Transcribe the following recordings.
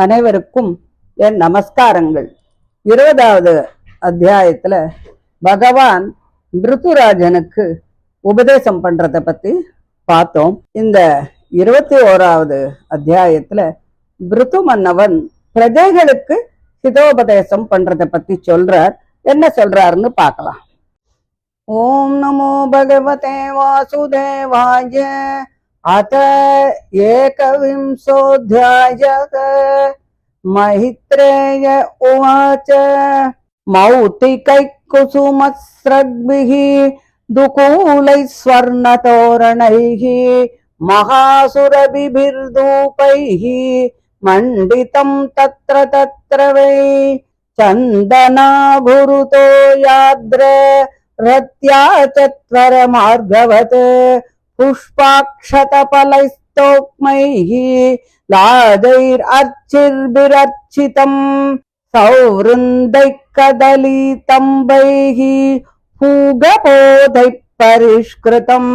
அனைவருக்கும் என் நமஸ்காரங்கள். 20வது அத்தியாயத்துல பகவான் மிருதுராஜனுக்கு உபதேசம் பண்றத பத்தி பார்த்தோம். இந்த 21வது அத்தியாயத்துல மிருது மன்னவன் பிரஜைகளுக்கு ஹிதோபதேசம் பண்றத பத்தி சொல்றார். என்ன சொல்றாருன்னு பார்க்கலாம். ஓம் நமோ பகவதே வாசுதேவாய. அத ஏகவிம்சோऽध्यायः. मैत्रेय उवाच मौक्तिकैः कुसुमस्रग्भिः दुकूलैः स्वर्णतोरणैः महासुरभिर्धूपैः मण्डितं तत्र तत्र वै चन्दनाभुरुतो याद्र रत्या चत्वरमार्गवत् पुष्पाक्षतफलैस्तोक्मैः लाजैरर्चिर्भिरर्चितं सौवृन्दैः कदलीतम्बैः पूगपोधैः परिष्कृतं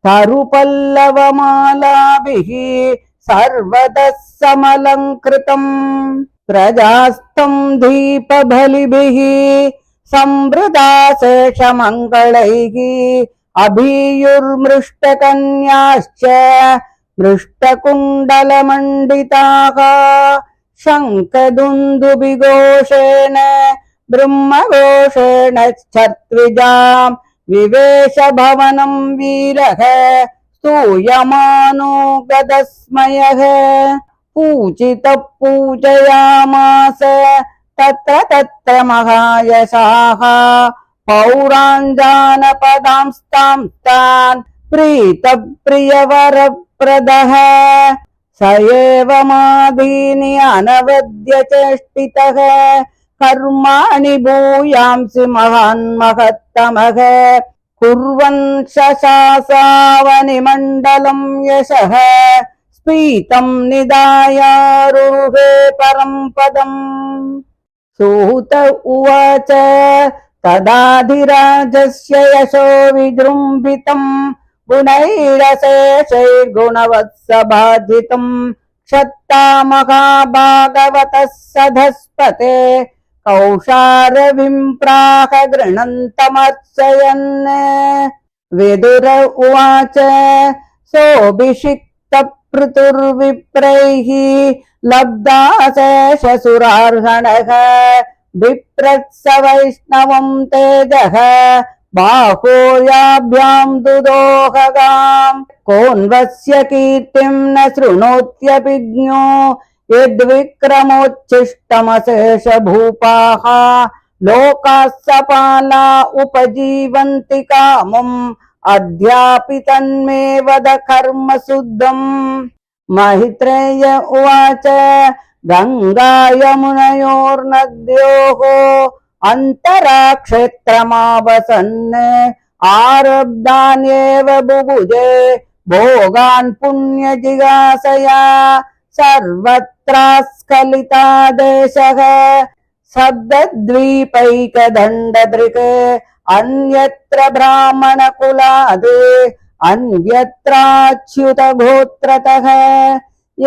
तरुपल्लवमालाभिः सर्वतः समलङ्कृतं प्रजास्तं दीपबलिभिः संवृताशेषमङ्गलैः अभीयुर्मृष्टकन्याश्च मृष्टकुण्डलमण्डिताः शङ्खदुन्दुभिघोषेण ब्रह्मघोषेण छत्विजां विवेशभवनं वीरः स्तूयमानो गदस्मयः पूजितः पूजयामास तत्र तत्र महायशाः पौराञ्जानपदांस्तां प्रीतप्रियवरप्रदः स एव मादीनि अनवद्य चेष्टितः कर्माणि भूयांसि महान्महत्तमः कुर्वन् शशासावनिमण्डलं यशः स्फीतं निदायारुहे परं पदम्। सूत उवाच तदाधिराजस्य यशो विजृम्भितं गुणैरशेषैर्गुणवत्सभाजितं क्षत्ता महाभागवतः सधस्पते कौशारविम्प्राह गृह्णन्तमर्चयन्। विदुर उवाच सोऽभिषिक्तपृतुर्विप्रैः लब्धाशेषसुरार्हणः विप्रत्स वैष्णवं तेजः बाहोयाभ्यां दुदोहगाम् कोन्वस्य कीर्तिं न शृणोत्यभिज्ञो यद्विक्रमोच्छिष्टमशेष भूपाः लोकाः सपाला उपजीवन्ति कामम् अद्यापि तन्मे वद कर्म शुद्धम्। मैत्रेय उवाच गंगा यमुनयोर्नद्योः अन्तराक्षेत्रमावसन् आरब्धान्येव बुभुजे भोगान् पुण्यजिगासया सर्वत्रास्खलिता देशः सप्तद्वीपैकदण्डदृक् अन्यत्र ब्राह्मणकुलादि अन्यत्राच्युत गोत्रतः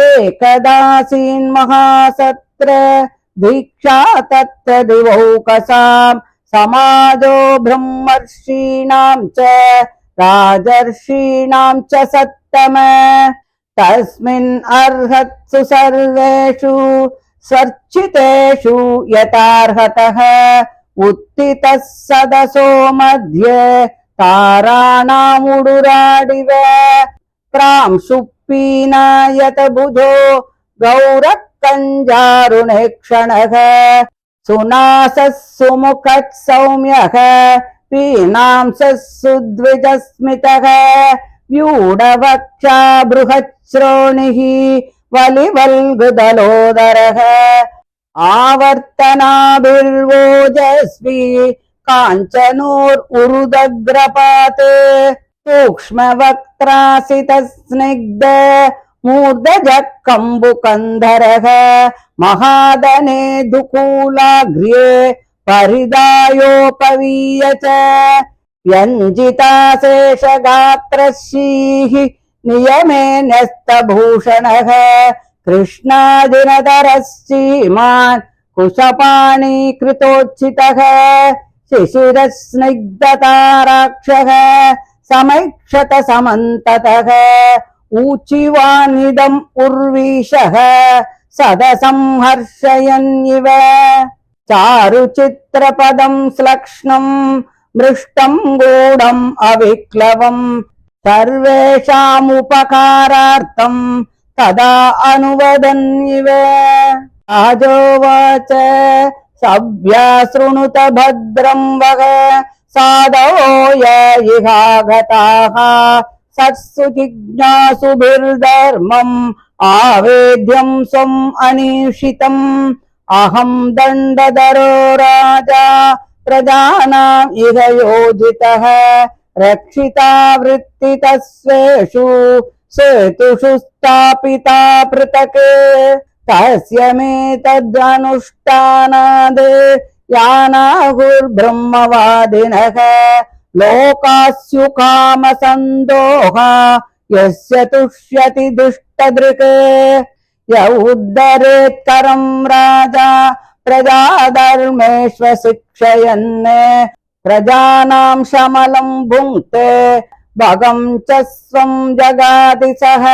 एकदासीन्महासत्र दीक्षा तत्र दिवौकसां समाजो ब्रह्मर्षीणां च राजर्षीणां च सत्तम तस्मिन् अर्हत्सु सर्वेषु स्वर्चितेषु यथार्हतः उत्थितः सदसो मध्ये ताराणामुडुराडिव प्रांशुपीनायत भुजो गौरः कञ्जारुणे क्षणः सुनासः सुमुखः सौम्यः पीनांसः सुद्विजस्मितः व्यूढवक्षा बृहच्छ्रोणिः वलिवल्गुदलोदरः आवर्तनाभिर्वोजस्वी काञ्चनोरुदग्रपात् सूक्ष्मवक्त्रासितस्निग्ध मूर्धजः कम्बुकन्धरः महादने दुकूलाग्र्ये परिदायोपवीय च व्यञ्जिताशेषगात्रशीः नियमे न्यस्तभूषणः कृष्णादिनतरश्चीमान् कुशपाणीकृतोच्चितः शिशिरस्निग्धताराक्षः समैक्षत समन्ततः ऊचिवानिदम् उर्वीशः सदसंहर्षयन्निव चारुचित्रपदम् श्लक्ष्णम् मृष्टम् गूढम् अविक्लवम् सर्वेषामुपकारार्थम् तदा अनुवदन्निव राजोवाच सभ्या शृणुत भद्रम् वग साधवो य इहागताः सत्सु जिज्ञासुभिर्धर्मम् आवेद्यम् स्वम् अनीशितम् अहम् दण्डधरो राजा प्रजानाम् इह योजितः रक्षिता वृत्तितस्वेषु सेतुषु स्थापिता पृथक् तस्य मे तदनुष्ठानाद् यानाहुर्ब्रह्मवादिनः लोकास्युकामसन्दोह यस्य तुष्यति दुष्टदृक् य उद्धरेत्करम् राजा प्रजाधर्मेष्वशिक्षयन् प्रजानाम् शमलम् भुङ्क्ते भगम् च स्वम् जगाति सः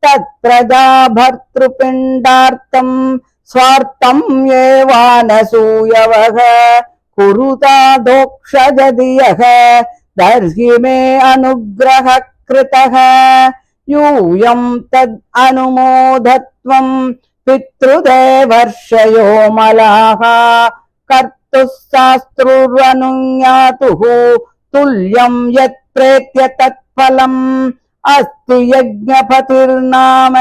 तत्प्रजा भर्तृपिण्डार्थम् स्वार्थम् येवानसूयवः कुरुता दोक्षजदियः दर्हि मे अनुग्रह कृतः यूयम् तद् अनुमोदत्वम् पितृदेवर्षयो मलाः कर्तुः शास्त्रुरनुज्ञातुः तुल्यम् यत्प्रेत्य तत्फलम् अस्ति यज्ञपतिर्नाम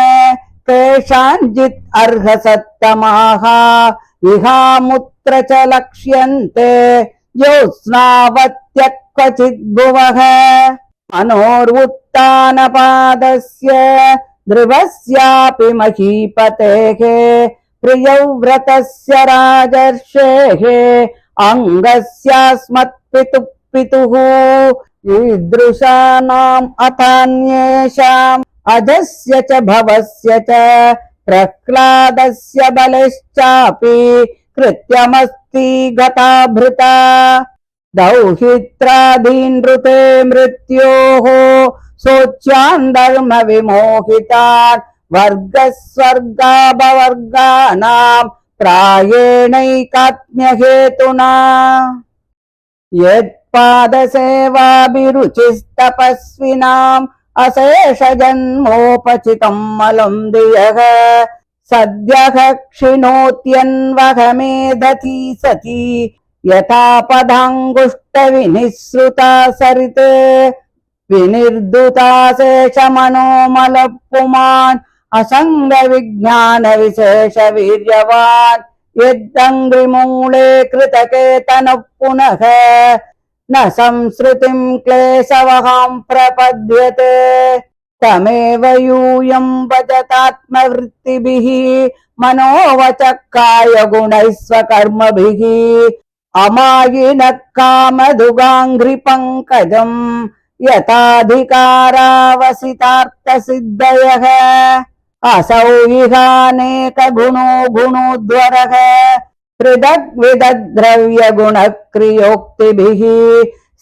केषाञ्चित् अर्हसत्तमाः इहामुत्र च लक्ष्यन्ते ज्योत्स्नावत्य क्वचिद्भुवः मनोर्वुत्थानपादस्य ध्रुवस्यापि महीपतेः प्रियव्रतस्य राजर्षेः अङ्गस्यास्मत्पितुः पितुः ईदृशानाम् अथान्येषाम् अजस्य च भवस्य च प्रह्लादस्य बलश्चापि कृत्यमस्ति गताभृता दौहित्रादीनृते मृत्योः शोच्यान् धर्म विमोहितान् वर्गस्वर्गापवर्गानाम् प्रायेणैकात्म्यहेतुना यत्पादसेवाभिरुचिस्तपस्विनाम् अशेषजन्मोपचितम् मलम् दियः सद्यः क्षिणोत्यन्वहमेधति सती यथा पदाङ्गुष्टविनिःसृता सरिते विनिर्दुताशेषमनोमलपुमान् असङ्गविज्ञानविशेषवीर्यवान् यद्दङ्घ्रिमूले कृतकेतनः पुनः न संसृतिम् क्लेशवहाम् प्रपद्यते तमेव यूयम् भजतात्मवृत्तिभिः मनोवचः कायगुणैः स्वकर्मभिः अमायिनः कामधुगाङ्घ्रिपङ्कजम् यथाधिकारावसितार्थसिद्धयः असौ इहानेकगुणो गुणोद्वरः पृथग्विदद्रव्यगुणक्रियोक्तिभिः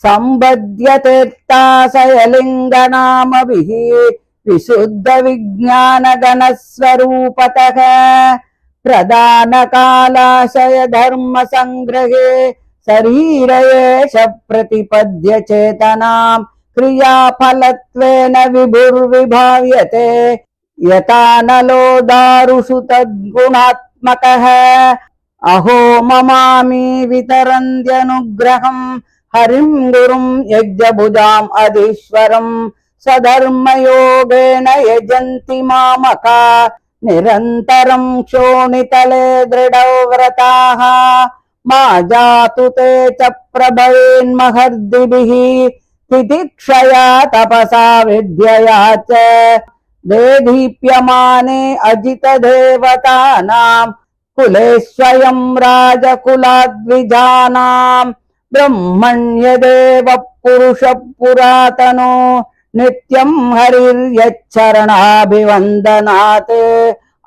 सम्बध्यतेऽर्थाशयलिङ्गनामभिः विशुद्धविज्ञानगणस्वरूपतः प्रदानकालाशय धर्मसङ्ग्रहे शरीरयेष प्रतिपद्य चेतनाम् क्रियाफलत्वेन विभुर्विभाव्यते यथा नलो दारुषु तद्गुणात्मकः अहो ममामि वितरन्त्यनुग्रहम् हरिम् गुरुम् यज्ञभुजाम् अधीश्वरम् स्वधर्मयोगेन यजन्ति मामका निरन्तरम् क्षोणितले दृढव्रताः मा जातु ते च प्रभवेन्महर्दिभिः तितिक्षया तपसा विद्यया च देदीप्यमाने अजितदेवतानाम् कुलेष्वयम् राजकुलाद्विजानाम् ब्रह्मण्यदेव पुरुषः पुरातनो नित्यम् हरिर्यच्छरणाभिवन्दनात्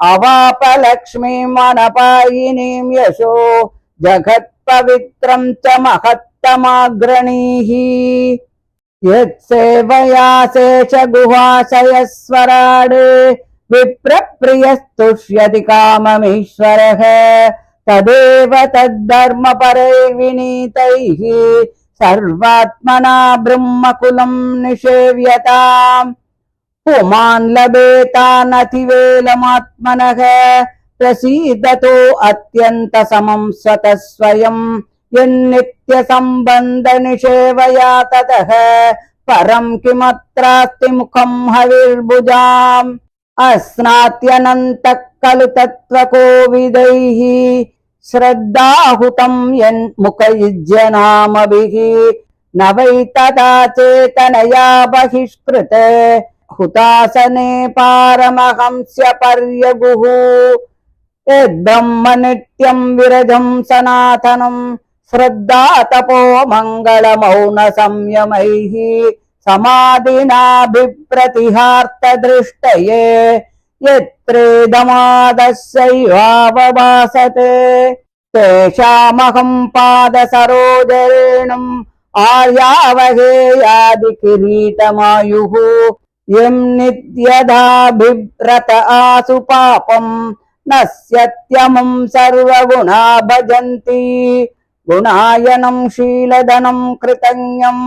अवापलक्ष्मीम् अनपायिनीम् यशो जगत्पवित्रम् च महत्तमाग्रणीः यत्सेवया शेषगुहाशयस्वराडे विप्रप्रियस्तुष्यति काममीश्वरः तदेव तद्धर्मपरैर्विनीतैः सर्वात्मना ब्रह्मकुलम् निषेव्यताम् पुमान् लभेतानतिवेलमात्मनः प्रसीदतो अत्यन्तसमं स्वतः स्वयम् यन्नित्यसम्बन्धनिषेवया ततः परम् किमत्रास्ति मुखम् हविर्भुजाम् अस्नात्यनन्तः खलु तत्त्वकोविदैः श्रद्धाहुतम् यन्मुखयुज्यनामभिः न वै तथा चेतनया बहिष्कृत हुतासने पारमहंस्य पर्यगुः यद्ब्रह्म नित्यम् विरजम् सनातनम् श्रद्धा तपो मङ्गलमौन संयमैः समाधिनाभिप्रतिहार्तदृष्टये यत्रेदमादस्यैवावभासते तेषामहम् पादसरोजरेणुम् आर्यावहेयादिकिरीटमायुः यम् नित्यदाभिव्रत आसु पापम् न स्यत्यमुम् सर्वगुणा भजन्ति गुणायनम् शीलधनम् कृतज्ञम्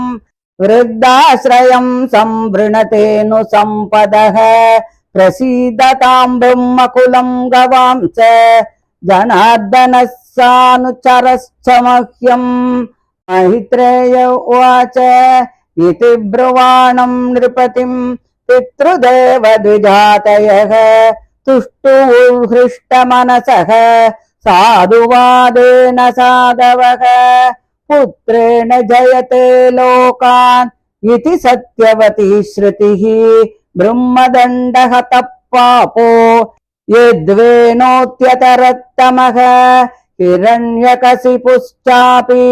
वृद्धाश्रयम् संवृणतेनु सम्पदः प्रसीदताम् ब्रह्मकुलम् गवाम् च जनार्दनः सानुचरश्च मह्यम् मैत्रेय उवाच इति ब्रुवाणम् नृपतिम् पितृदेवद्विजातयः तुष्टुर्हृष्टमनसः साधुवादेन साधवः पुत्रेण जयते लोकान् इति सत्यवती श्रुतिः ब्रह्मदण्डहतः पापो यद्वेनोत्यतरत्तमः हिरण्यकशिपुश्चापि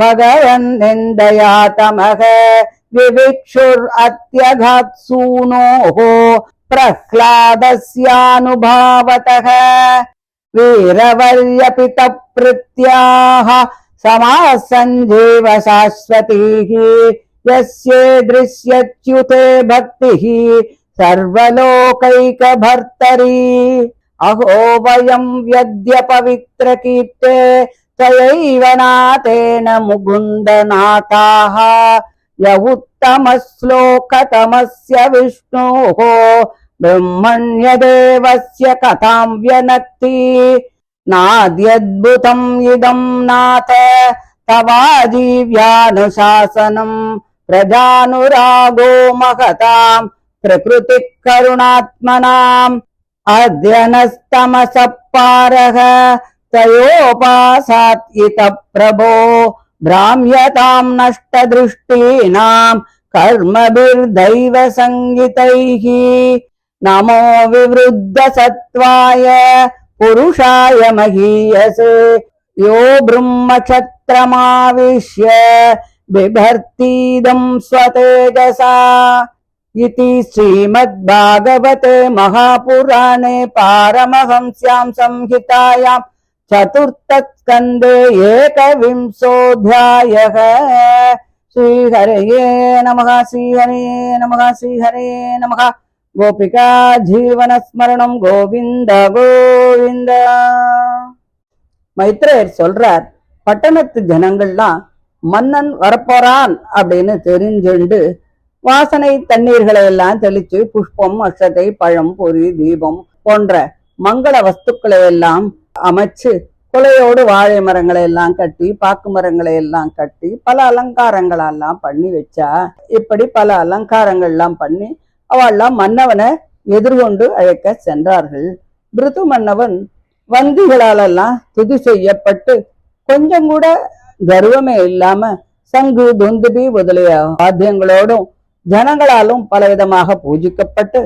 भगवन्निन्दया तमः विविक्षुरत्यघात्सूनोः प्रह्लादस्यानुभावतः वीरवर्यपितप्रीत्याः समासञ्जीव शाश्वतीः यस्ये दृश्यच्युते भक्तिः सर्वलोकैकभर्तरी अहो वयम् व्यद्यपवित्रकीर्ते त्वयैव नाथेन मुकुन्दनाथाः य उत्तमश्लोकतमस्य विष्णोः ब्रह्मण्यदेवस्य कथाम् व्यनक्ति नाद्यद्भुतम् इदम् नाथ तवाजीव्यानुशासनम् प्रजानुरागो महताम् प्रकृतिः करुणात्मनाम् अद्य नस्तमसः पारः तयोपासात् इतः प्रभो भ्राम्यताम् नष्टदृष्टीनाम् कर्मभिर्दैव संगितैः नमो विवृद्धसत्त्वाय पुरुषाय महीयसे यो ब्रह्मक्षत्रमाविश्य बिभर्तीदम् स्वतेजसा इति श्रीमद्भागवते महापुराणे पारमहंस्यां संहितायां चतुर्थस्कन्धे एकविंशोऽध्यायः। श्रीहरये नमः श्रीहरये नमः श्रीहरये नमः। गोपिका जीवनस्मरणं गोविन्द गोविन्द। மைத்ரேயர் சொல்றார், பட்டணத்து ஜனங்கள்லாம் மன்னன் வரப்போறான் அப்படின்னு தெரிஞ்சுண்டு வாசனை தண்ணீர்களை எல்லாம் தெளிச்சு புஷ்பம், அக்ஷதை, பழம், பொரி, தீபம் போன்ற மங்கள வஸ்துக்களை எல்லாம் அமைச்சு கொலையோடு வாழை மரங்களை எல்லாம் கட்டி பாக்கு மரங்களை எல்லாம் கட்டி பல அலங்காரங்களெல்லாம் பண்ணி வச்சா. இப்படி பல அலங்காரங்கள்லாம் பண்ணி அவெல்லாம் மன்னவனை எதிர்கொண்டு அழைக்க சென்றார்கள். பிருது மன்னவன் வந்திகளாலெல்லாம் துதி செய்யப்பட்டு கொஞ்சம் கூட கர்வமே இல்லாம சங்கு, துந்துபி முதலிய வாத்தியங்களோடும் ஜனங்களாலும் பலவிதமாக பூஜிக்கப்பட்டு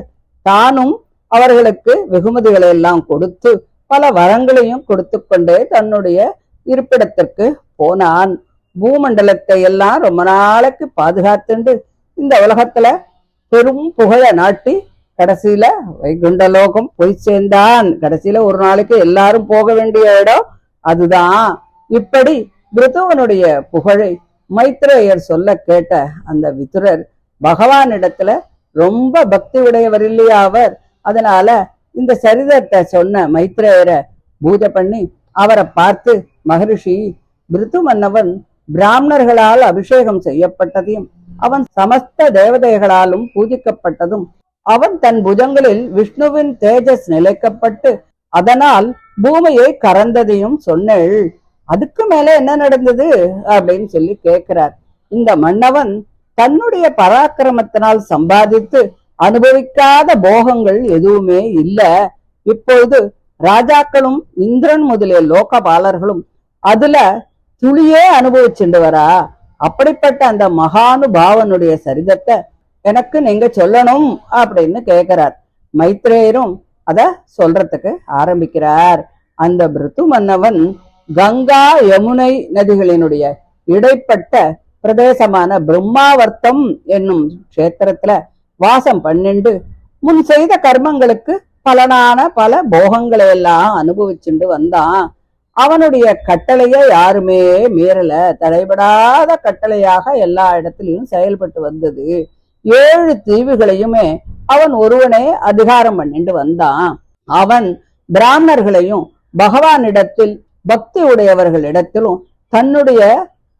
தானும் அவர்களுக்கு வெகுமதிகளை எல்லாம் கொடுத்து பல வரங்களையும் கொடுத்து கொண்டே தன்னுடைய இருப்பிடத்திற்கு போனான். பூமண்டலத்தை எல்லாம் ரொம்ப நாளைக்கு பாதுகாத்துண்டு இந்த உலகத்துல பெரும் புகழ நாட்டி கடைசியில வைகுண்டலோகம் போய் சேர்ந்தான். கடைசியில ஒரு நாளைக்கு எல்லாரும் போக வேண்டிய இடம் அதுதான். இப்படி பிருத்துவனுடைய புகழை மைத்ரேயர் சொல்ல கேட்ட அந்த விதுரர் பகவானிடத்துல ரொம்ப பக்தி உடையவர் இல்லையா அவர். அதனால இந்த சரிதத்தை சொன்ன மைத்ரேயரை பூஜை பண்ணி அவரை பார்த்து, மகரிஷி, பிருத்து மன்னவன் பிராமணர்களால் அபிஷேகம் செய்யப்பட்டதையும் அவன் சமஸ்த தேவதைகளாலும் பூஜிக்கப்பட்டதும் அவன் தன் புஜங்களில் விஷ்ணுவின் தேஜஸ் நிலைக்கப்பட்டு அதனால் பூமியை கறந்ததையும் சொன்னேள். அதுக்கு மேல என்ன நடந்தது அப்படின்னு சொல்லி கேட்கிறார். இந்த மன்னவன் தன்னுடைய பராக்கிரமத்தினால் சம்பாதித்து அனுபவிக்காத போகங்கள் எதுவுமே இல்ல. இப்பொழுது ராஜாக்களும் இந்திரன் முதலிய லோகபாலர்களும் அதுல துளியே அனுபவிச்சுட்டு வரா. அப்படிப்பட்ட அந்த மகானுபாவனுடைய சரிதத்தை எனக்கு நீங்க சொல்லணும் அப்படின்னு கேட்கிறார். மைத்ரேயரும் அத சொல்றதுக்கு ஆரம்பிக்கிறார். அந்த பிருத்து மன்னவன் கங்கா யமுனை நதிகளினுடைய இடைப்பட்ட பிரதேசமான பிரம்மாவர்த்தம் என்னும் கஷேத்திரத்துல வாசம் பண்ணிண்டு முன் செய்த கர்மங்களுக்கு பலனான பல போகங்களை எல்லாம் அனுபவிச்சுண்டு வந்தான். அவனுடைய கட்டளைய யாருமே மீறல. தடைபடாத கட்டளையாக எல்லா இடத்திலையும் செயல்பட்டு வந்தது. 7 தீவுகளையுமே அவன் ஒருவனே அதிகாரம் பண்ணிட்டு வந்தான். அவன் பிராமணர்களையும் பகவானிடத்தில் பக்தி உடையவர்களிடத்திலும் தன்னுடைய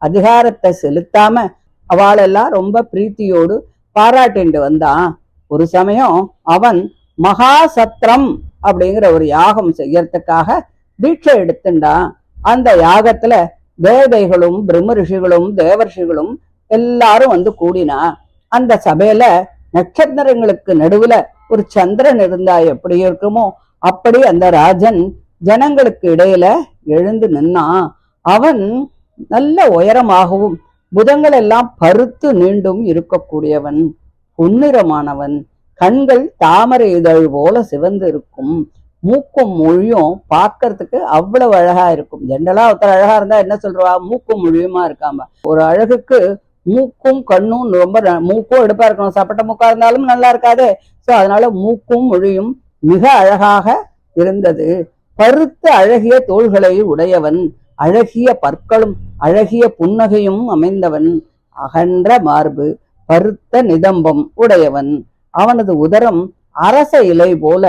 அதிகாரத்தை செலுத்தாம அவளெல்லாம் ரொம்ப பிரீத்தியோடு பாராட்டிண்டு வந்தான். ஒரு சமயம் அவன் மகாசத்திரம் அப்படிங்கிற ஒரு யாகம் செய்யறதுக்காக தீட்சை எடுத்துட்டான். அந்த யாகத்துல தேவதைகளும் பிரம்ம ரிஷிகளும் தேவர்ஷிகளும் எல்லாரும் வந்து கூடினா. அந்த சபையில நட்சத்திரங்களுக்கு நடுவுல ஒரு சந்திரன் இருந்தா எப்படி இருக்குமோ அப்படி அந்த ராஜன் ஜனங்களுக்கு இடையில எழுந்து நின்னான். அவன் நல்ல உயரமாகவும் புதங்கள் எல்லாம் பருத்து நீண்டும் இருக்கக்கூடியவன், பொன்னிறமானவன், கண்கள் தாமரை இதழ் போல சிவந்து இருக்கும், மூக்கும் மொழியும் பார்க்கறதுக்கு அவ்வளவு அழகா இருக்கும். ஜென்ரலா ஒருத்தர் அழகா இருந்தா என்ன சொல்றா, மூக்கும் மொழியுமா இருக்காம. ஒரு அழகுக்கு மூக்கும் கண்ணும் ரொம்ப, மூக்கும் எடுப்பா இருக்கணும், சப்பட்ட மூக்கா இருந்தாலும் நல்லா இருக்காது. சோ அதனால மூக்கும் மொழியும் மிக அழகாக இருந்தது. பருத்த அழகிய தோள்களை உடையவன், அழகிய பற்களும் அழகிய புன்னகையும் அமைந்தவன், அகன்ற மார்பு, பருத்த நிதம்பம் உடையவன். அவனது உதரம் அரச இலை போல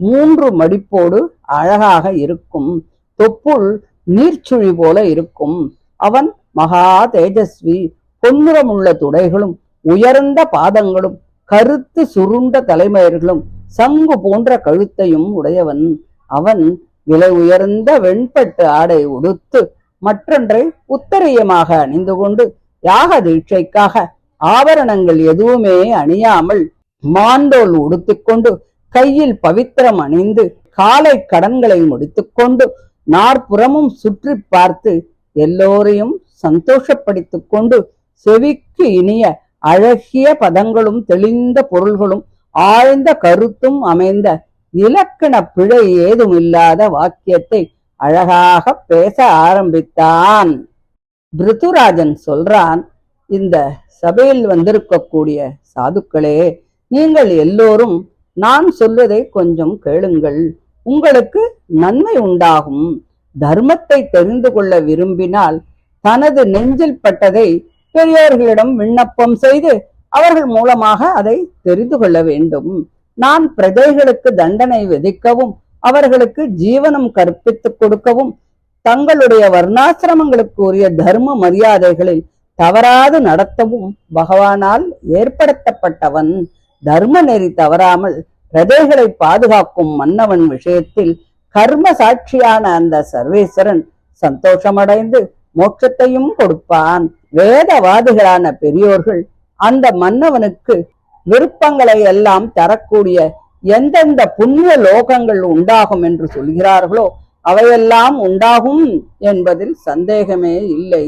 3 மடிப்போடு அழகாக இருக்கும். தொப்புள் நீர்ச்சுழி போல இருக்கும். அவன் மகா தேஜஸ்வி, பொன்னிறமுள்ள துடைகளும் உயர்ந்த பாதங்களும் கருத்து சுருண்ட தலைமயிர்களும் சங்கு போன்ற கழுத்தையும் உடையவன். அவன் விலை உயர்ந்த வெண்பட்டு ஆடை உடுத்து மற்றொன்றை உத்தரியமாக அணிந்து கொண்டு யாக தீட்சைக்காக ஆபரணங்கள் எதுவுமே அணியாமல் மாந்தோல் உடுத்திக்கொண்டு கையில் பவித்திரம் அணிந்து காலை கடன்களை முடித்துக்கொண்டு நாற்புறமும் சுற்றி பார்த்து எல்லோரையும் சந்தோஷப்படுத்திக் கொண்டு செவிக்கு இனிய அழகிய பதங்களும் தெளிந்த பொருள்களும் ஆழ்ந்த கருத்தும் அமைந்த இலக்கண பிழை ஏதும் இல்லாத வாக்கியத்தை அழகாக பேச ஆரம்பித்தான். பிருத்துராஜன் சொல்றான், இந்த சபையில் வந்திருக்கக்கூடிய சாதுக்களே, நீங்கள் எல்லோரும் நான் சொல்வதை கொஞ்சம் கேளுங்கள், உங்களுக்கு நன்மை உண்டாகும். தர்மத்தை தெரிந்து கொள்ள விரும்பினால் தனது நெஞ்சில் பட்டதை பெரியோர்களிடம் விண்ணப்பம் செய்து அவர்கள் மூலமாக அதை தெரிந்து கொள்ள வேண்டும். நான் பிரஜைகளுக்கு தண்டனை விதிக்கவும் அவர்களுக்கு ஜீவனம் கற்பித்துக் கொடுக்கவும் தங்களுடைய வர்ணாசிரமங்களுக்கு உரிய தர்ம மரியாதைகளில் தவறாது நடத்தவும் பகவானால் ஏற்படுத்தப்பட்டவன். தர்ம நெறி தவறாமல் பிரஜைகளை பாதுகாக்கும் மன்னவன் விஷயத்தில் கர்ம சாட்சியான அந்த சர்வேஸ்வரன் சந்தோஷமடைந்து மோட்சத்தையும் கொடுப்பான். வேதவாதிகளான பெரியோர்கள் அந்த மன்னவனுக்கு விருப்பங்களை எல்லாம் தரக்கூடிய எந்தெந்த புண்ணிய லோகங்கள் உண்டாகும் என்று சொல்கிறார்களோ அவையெல்லாம் உண்டாகும் என்பதில் சந்தேகமே இல்லை.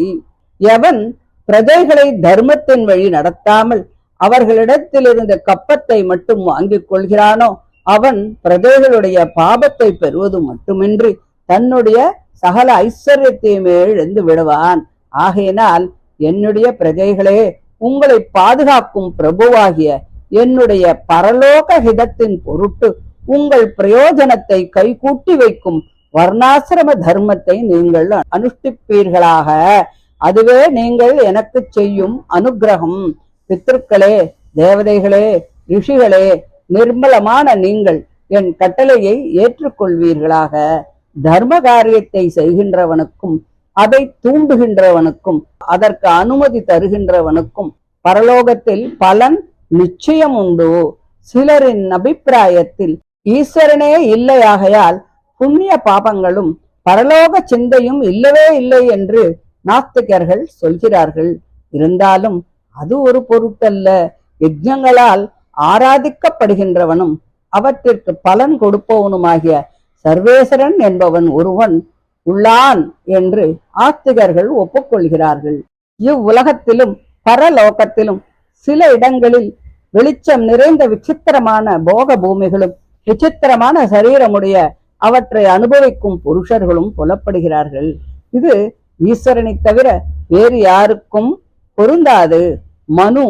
எவன் பிரஜைகளை தர்மத்தின் வழி நடத்தாமல் அவர்களிடத்திலிருந்து கப்பத்தை மட்டும் வாங்கிக் கொள்கிறானோ அவன் பிரஜைகளுடைய பாபத்தை பெறுவது மட்டுமின்றி தன்னுடைய சகல ஐஸ்வர்யத்தையுமே இழந்து விடுவான். ஆகையினால் என்னுடைய பிரஜைகளே, உங்களை பாதுகாக்கும் பிரபுவாகிய என்னுடைய பரலோக ஹிதத்தின் பொருட்டு உங்கள் பிரயோஜனத்தை கைகூட்டி வைக்கும் வர்ணாசிரம தர்மத்தை நீங்கள் அனுஷ்டிப்பீர்களாக. அதுவே நீங்கள் எனக்கு செய்யும் அனுக்கிரகம். பித்ருக்களே, தேவதைகளே, ரிஷிகளே, நிர்மலமான நீங்கள் என் கட்டளையை ஏற்றுக்கொள்வீர்களாக. தர்ம காரியத்தை செய்கின்றவனுக்கும் அதை தூண்டுகின்றவனுக்கும் அதற்கு அனுமதி தருகின்றவனுக்கும் பரலோகத்தில் பலன் நிச்சயம் உண்டு. சிலரின் அபிப்பிராயத்தில் ஈஸ்வரனே இல்லையாகையால் புண்ணிய பாபங்களும் பரலோக சிந்தையும் இல்லவே இல்லை என்று நாஸ்திகர்கள் சொல்கிறார்கள். இருந்தாலும் அது ஒரு பொருட்டல்ல. யஜ்ஞங்களால் ஆராதிக்கப்படுகின்றவனும் அவற்றிற்கு பலன் கொடுப்பவனுமாகிய சர்வேஸ்வரன் என்பவன் ஒருவன் உள்ளான் என்று ஆஸ்திகர்கள் ஒப்புக்கொள்கிறார்கள். இவ்வுலகத்திலும் பரலோகத்திலும் சில இடங்களில் வெளிச்சம் நிறைந்த விசித்திரமான போக பூமிகளும் விசித்திரமான சரீரமுடைய அவற்றை அனுபவிக்கும் புருஷர்களும் புலப்படுகிறார்கள். இது ஈஸ்வரனை தவிர வேறு யாருக்கும் பொருந்தாது. மனு,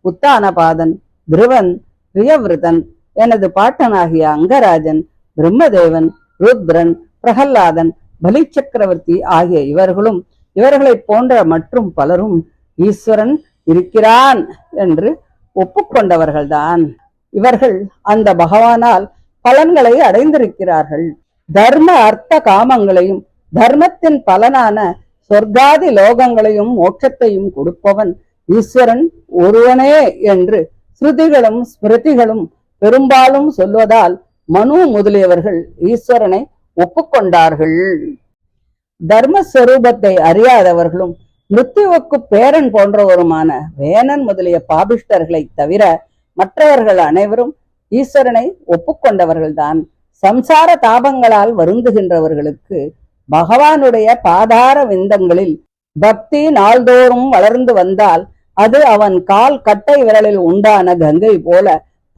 உத்தானபாதன், திருவன், பிரியவிரதன், எனது பாட்டனாகிய அங்கராஜன், பிரம்மதேவன், ருத்ரன், பிரகல்லாதன், பலி சக்கரவர்த்தி ஆகிய இவர்களும் இவர்களைப் போன்ற மற்றும் பலரும் ஈஸ்வரன் இருக்கிறான் என்று ஒப்புக்கொண்டவர்கள்தான். இவர்கள் அந்த பகவானால் பலன்களை அடைந்திருக்கிறார்கள். தர்ம அர்த்த காமங்களையும் தர்மத்தின் பலனான சொர்க்காதி லோகங்களையும் மோட்சத்தையும் கொடுப்பவன் ஈஸ்வரன் ஒருவனே என்று ஸ்ருதிகளும் ஸ்மிருதிகளும் பெரும்பாலும் சொல்வதால் மனு முதலியவர்கள் ஈஸ்வரனை ஒப்புக்கொண்டார்கள். தர்மஸ்வரூபத்தை அறியாதவர்களும் மிருத்யுவுக்கு பேரன் போன்றவருமான வேணன் முதலிய பாபிஷ்டர்களை தவிர மற்றவர்கள் அனைவரும் ஈஸ்வரனை ஒப்புக்கொண்டவர்கள்தான். சம்சார தாபங்களால் வருந்துகின்றவர்களுக்கு பகவானுடைய பாதார விந்தங்களில் பக்தி நாள்தோறும் வளர்ந்து வந்தால் அது அவன் கால் கட்டை விரலில் உண்டான கங்கை போல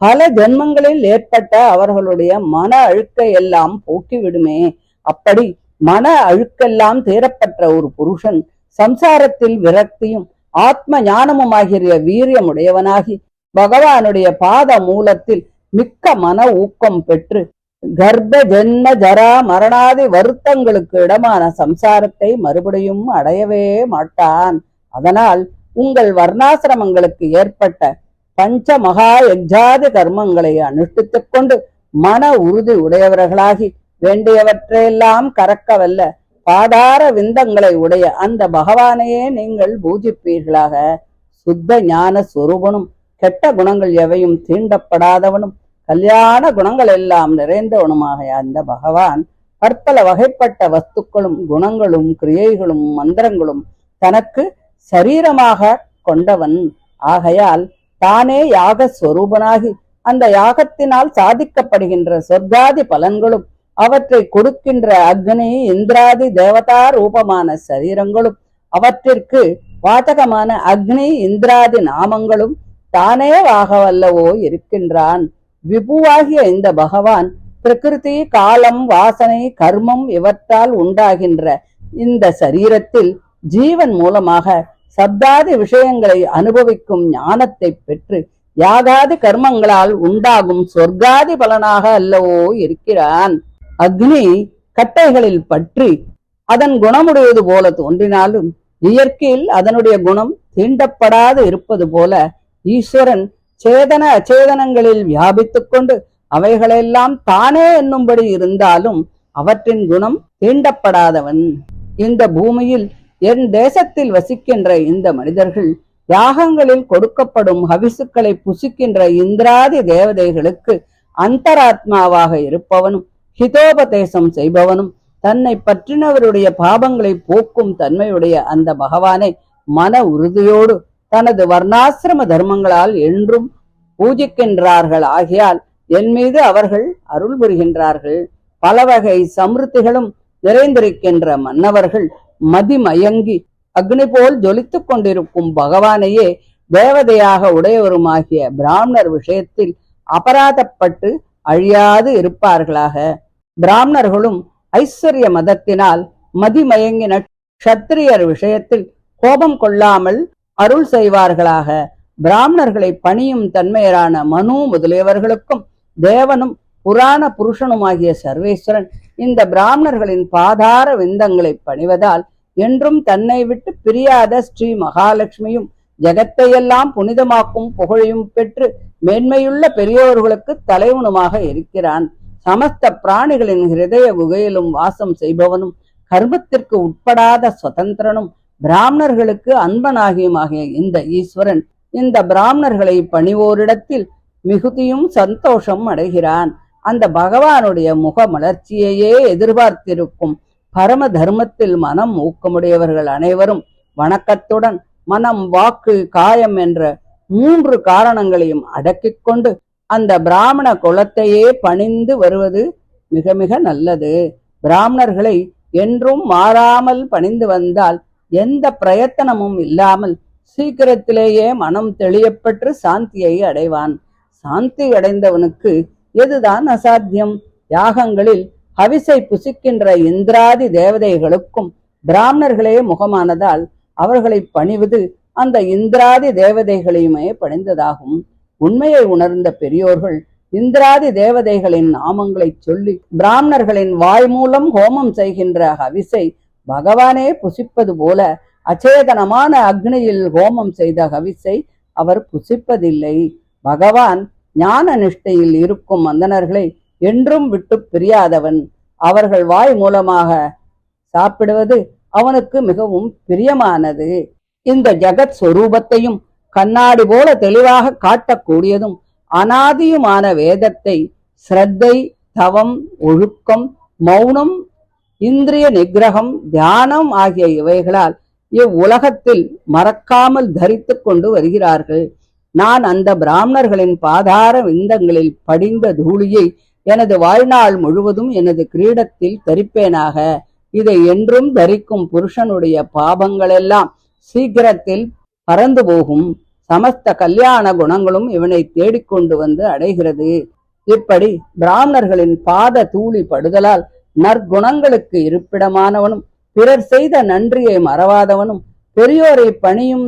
பல ஜென்மங்களில் ஏற்பட்ட அவர்களுடைய மன அழுக்கை எல்லாம் போக்கிவிடுமே. அப்படி மன அழுக்கெல்லாம் தீரப்பட்ட ஒரு புருஷன் சம்சாரத்தில் விரக்தியும் ஆத்ம ஞானமுமாகிய வீரியமுடையவனாகி பகவானுடைய பாத மூலத்தில் மிக்க மன ஊக்கம் பெற்று கர்ப்ப ஜென்ம ஜரா மரணாதி வருத்தங்களுக்கு இடமான சம்சாரத்தை மறுபடியும் அடையவே மாட்டான். அதனால் உங்கள் வர்ணாசிரமங்களுக்கு ஏற்பட்ட பஞ்ச மகா யஜ்ஜாதி கர்மங்களை அனுஷ்டித்துக் கொண்டு மன உறுதி உடையவர்களாகி வேண்டியவற்றையெல்லாம் கறக்கவல்ல பாதார விந்தங்களை உடைய அந்த பகவானையே நீங்கள் பூஜிப்பீர்களாக. சுத்த ஞான ஸ்வரூபனும் கெட்ட குணங்கள் எவையும் தீண்டப்படாதவனும் கல்யாண குணங்கள் எல்லாம் நிறைந்தவனுமாக அந்த பகவான் பற்பல வகைப்பட்ட வஸ்துக்களும் குணங்களும் கிரியைகளும் மந்திரங்களும் தனக்கு சரீரமாக கொண்டவன் ஆகையால் தானே யாக ஸ்வரூபனாகி அந்த யாகத்தினால் சாதிக்கப்படுகின்ற சொர்க்காதி பலன்களும் அவற்றை கொடுக்கின்ற அக்னி இந்திராதி தேவதா ரூபமான சரீரங்களும் அவற்றிற்கு வாசகமான அக்னி இந்திராதி நாமங்களும் தானே வாகவல்லவோ இருக்கின்றான். விபுவாகிய இந்த பகவான் பிரகிருதி காலம் வாசனை கர்மம் இவற்றால் உண்டாகின்ற இந்த சரீரத்தில் ஜீவன் மூலமாக சப்தாதி விஷயங்களை அனுபவிக்கும் ஞானத்தை பெற்று யாகாதி கர்மங்களால் உண்டாகும் சொர்க்காதி பலனாக அல்லவோ இருக்கிறான். அக்னி கட்டைகளில் பற்றி அதன் குணமுடையது போல தோன்றினாலும் இயற்கையில் அதனுடைய குணம் தீண்டப்படாது இருப்பது போல ஈஸ்வரன் சேதன அச்சேதனங்களில் வியாபித்துக் கொண்டு அவைகளெல்லாம் தானே என்னும்படி இருந்தாலும் அவற்றின் குணம் தீண்டப்படாதவன். இந்த பூமியில் என் தேசத்தில் வசிக்கின்ற இந்த மனிதர்கள் யாகங்களில் கொடுக்கப்படும் ஹவிசுக்களை புசிக்கின்ற இந்திராதி தேவதைகளுக்கு அந்தராத்மாவாக இருப்பவனும் ஹிதோபதேசம் செய்பவனும் தன்னை பற்றினவருடைய பாபங்களை போக்கும் தன்மையுடைய அந்த பகவானை மன உறுதியோடு தனது வர்ணாசிரம தர்மங்களால் என்றும் பூஜிக்கின்றார்கள். ஆகையால் என் மீது அவர்கள் அருள் புரிகின்றார்கள். பல வகை சமிருத்திகளும் நிறைந்திருக்கின்ற மன்னவர்கள் மதிமயங்கி அக்னி போல் ஜொலித்துக் கொண்டிருக்கும் பகவானையே தேவதையாக உடையவருமாகிய பிராமணர் விஷயத்தில் அபராதப்பட்டு அழியாது இருப்பார்களாக. பிராமணர்களும் ஐஸ்வர்ய மதத்தினால் மதிமயங்கின க்ஷத்திரியர் விஷயத்தில் கோபம் கொள்ளாமல் அருள் செய்வார்களாக. பிராமணர்களை பணியும் தன்மையரான மனு முதலியவர்களுக்கும் தேவனும் புராண புருஷனுமாகிய சர்வேஸ்வரன் இந்த பிராமணர்களின் பாதார விந்தங்களை பணிவதால் என்றும் தன்னை விட்டு பிரியாத ஸ்ரீ மகாலட்சுமியும் ஜகத்தையெல்லாம் புனிதமாக்கும் புகழையும் பெற்று மேன்மையுள்ள பெரியோர்களுக்கு தலைவனுமாக இருக்கிறான். சமஸ்த பிராணிகளின் ஹிருதய குகையிலும் வாசம் செய்பவனும் கர்மத்திற்கு உட்படாத சுதந்திரனும் பிராமணர்களுக்கு அன்பனாகியுமாகிய இந்த ஈஸ்வரன் இந்த பிராமணர்களை பணிவோரிடத்தில் மிகுதியும் சந்தோஷம் அடைகிறான். அந்த பகவானுடைய முக மலர்ச்சியையே எதிர்பார்த்திருக்கும் பரம தர்மத்தில் மனம் ஊக்கமுடையவர்கள் அனைவரும் வணக்கத்துடன் மனம், வாக்கு, காயம் என்ற 3 காரணங்களையும் அடக்கிக் கொண்டு அந்த பிராமண குலத்தையே பணிந்து வருவது மிக மிக நல்லது. பிராமணர்களை என்றும் மாறாமல் பணிந்து வந்தால் எந்த பிரயத்தனமும் இல்லாமல் சீக்கிரத்திலேயே மனம் தெளியப்பெற்று சாந்தியை அடைவான். சாந்தி அடைந்தவனுக்கு எதுதான் அசாத்தியம்? யாகங்களில் ஹவிசை புசிக்கின்ற இந்திராதி தேவதைகளுக்கும் பிராமணர்களே முகமானதால் அவர்களை பணிவது அந்த இந்திராதி தேவதைகளையுமே பணிந்ததாகும். உண்மையை உணர்ந்த பெரியோர்கள் இந்திராதி தேவதைகளின் நாமங்களை சொல்லி பிராமணர்களின் வாய் மூலம் ஹோமம் செய்கின்ற ஹவிசை பகவானே புசிப்பது போல அச்சேதனமான அக்னியில் ஹோமம் செய்த ஹவிசை அவர் புசிப்பதில்லை. பகவான் ஞான நிஷ்டையில் இருக்கும் அந்தணர்களை என்றும் விட்டு பிரியாதவன். அவர்கள் வாய் மூலமாக சாப்பிடுவது அவனுக்கு மிகவும் பிரியமானது. இந்த ஜகத் சொரூபத்தையும் கண்ணாடி போல தெளிவாக காட்டக்கூடியதும் அனாதியுமான வேதத்தை ஸ்ரத்தை, தவம், ஒழுக்கம், மௌனம், இந்திரிய நிகிரகம், தியானம் ஆகிய இவைகளால் இவ்வுலகத்தில் மறக்காமல் தரித்து கொண்டு வருகிறார்கள். நான் அந்த பிராமணர்களின் பாதார விந்தங்களில் படிந்த தூளியை எனது வாழ்நாள் முழுவதும் எனது கிரீடத்தில் தரிப்பேனாக. இதை என்றும் தரிக்கும் புருஷனுடைய பாபங்களெல்லாம் சீக்கிரத்தில் பறந்து போகும். சமஸ்த கல்யாண குணங்களும் இவனை தேடிக்கொண்டு வந்து அடைகிறது. இப்படி பிராமணர்களின் பாத தூளி படுதலால் நற்குணங்களுக்கு இருப்பிடமானவனும் பிறர் செய்த நன்றியை மறவாதவனும் பெரியோரை பணியும்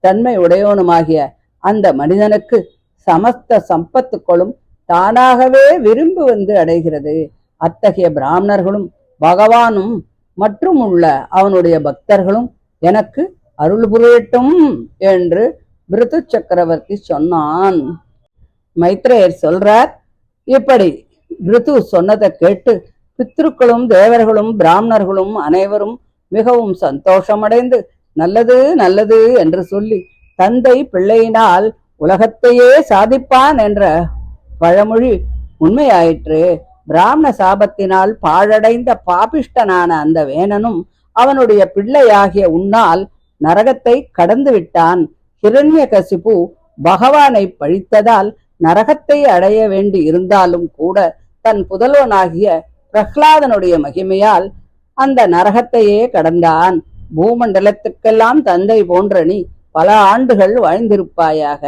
தன்மை உடையவனுமாகிய அந்த மனிதனுக்கு சமஸ்த சம்பத்துக்களும் தானாகவே விரும்பி வந்து அடைகிறது. அத்தகைய பிராமணர்களும் பகவானும் மற்றும் உள்ள அவனுடைய பக்தர்களும் எனக்கு அருள் புரியட்டும் என்று பிருது சக்கரவர்த்தி சொன்னான். மைத்ரேயர் சொல்றார், இப்படி பிருது சொன்னதை கேட்டு பித்ருக்களும் தேவர்களும் பிராமணர்களும் அனைவரும் மிகவும் சந்தோஷமடைந்து நல்லது நல்லது என்று சொல்லி தந்தை பிள்ளையினால் உலகத்தையே சாதிப்பான் என்ற பழமொழி உண்மையாயிற்று. பிராமண சாபத்தினால் பாழடைந்த பாபிஷ்டனான அந்த வேணனும் அவனுடைய பிள்ளையாகிய உன்னால் நரகத்தை கடந்து விட்டான். ஹிரண்யகசிபு பகவானை பழித்ததால் நரகத்தை அடைய வேண்டி இருந்தாலும் கூட தன் புதல்வனாகிய பிரஹ்லாதனுடைய மகிமையால் அந்த நரகத்தையே கடந்தான். பூமண்டலத்துக்கெல்லாம் தந்தை போன்ற நீ பல ஆண்டுகள் வாழ்ந்திருப்பாயாக.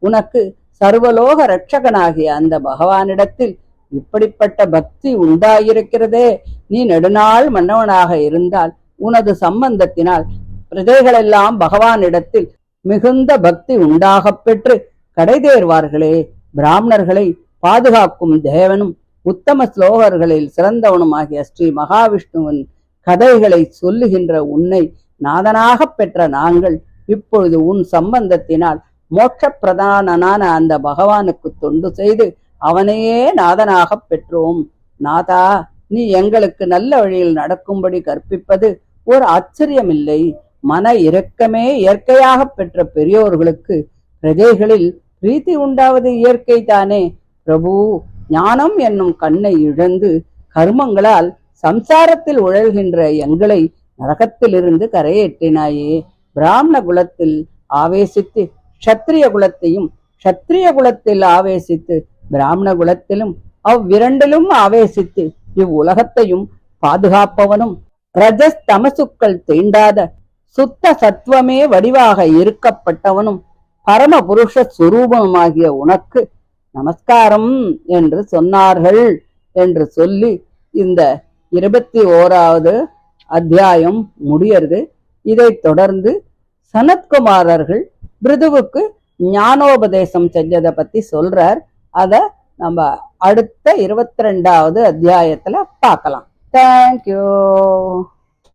உனக்கு சர்வலோக ரட்சகனாகிய அந்த பகவானிடத்தில் இப்படிப்பட்ட பக்தி உண்டாயிருக்கிறதே. நீ நெடுநாள் மன்னவனாக இருந்தால் உனது சம்பந்தத்தினால் பிரஜைகளெல்லாம் பகவானிடத்தில் மிகுந்த பக்தி உண்டாகப் பெற்று கடை தேர்வார்களே. பிராமணர்களை பாதுகாக்கும் தேவனும் உத்தம ஸ்லோகர்களில் சிறந்தவனுமாகிய ஸ்ரீ மகாவிஷ்ணுவின் கதைகளை சொல்லுகின்ற உன்னை நாதனாக பெற்ற நாங்கள் இப்பொழுது உன் சம்பந்தத்தினால் மோட்ச பிரதானனான அந்த பகவானுக்கு தொண்டு செய்து அவனையே நாதனாக பெற்றோம். நாதா, நீ எங்களுக்கு நல்ல வழியில் நடக்கும்படி கற்பிப்பது ஒரு ஆச்சரியமில்லை. மன இரக்கமே இயற்கையாக பெற்ற பெரியோர்களுக்கு பிரஜைகளில் பிரீத்தி உண்டாவது இயற்கை தானே. பிரபு, ஞானம் என்னும் கண்ணை இழந்து கர்மங்களால் சம்சாரத்தில் உழல்கின்ற எங்களை நரகத்திலிருந்து கரையேற்றினாயே. பிராமண குலத்தில் ஆவேசித்து க்ஷத்திரிய குலத்தையும், க்ஷத்திரிய குலத்தில் ஆவேசித்து பிராமண குலத்திலும், அவ்விரண்டிலும் ஆவேசித்து இவ்வுலகத்தையும் பாதுகாப்பவனும் ரஜஸ் தமசுக்கள் தீண்டாத சுத்த சத்துவமே வடிவாக இருக்கப்பட்டவனும் பரம புருஷ சுரூபமாகிய உனக்கு நமஸ்காரம் என்று சொன்னார்கள் என்று சொல்லி இந்த 21வது அத்தியாயம் முடியறது. இதை தொடர்ந்து சனத்குமாரர்கள் பிருதுவுக்கு ஞானோபதேசம் செஞ்சதை பத்தி சொல்றார். அத நம்ம அடுத்த 22வது அத்தியாயத்துல பார்க்கலாம். தேங்க்யூ.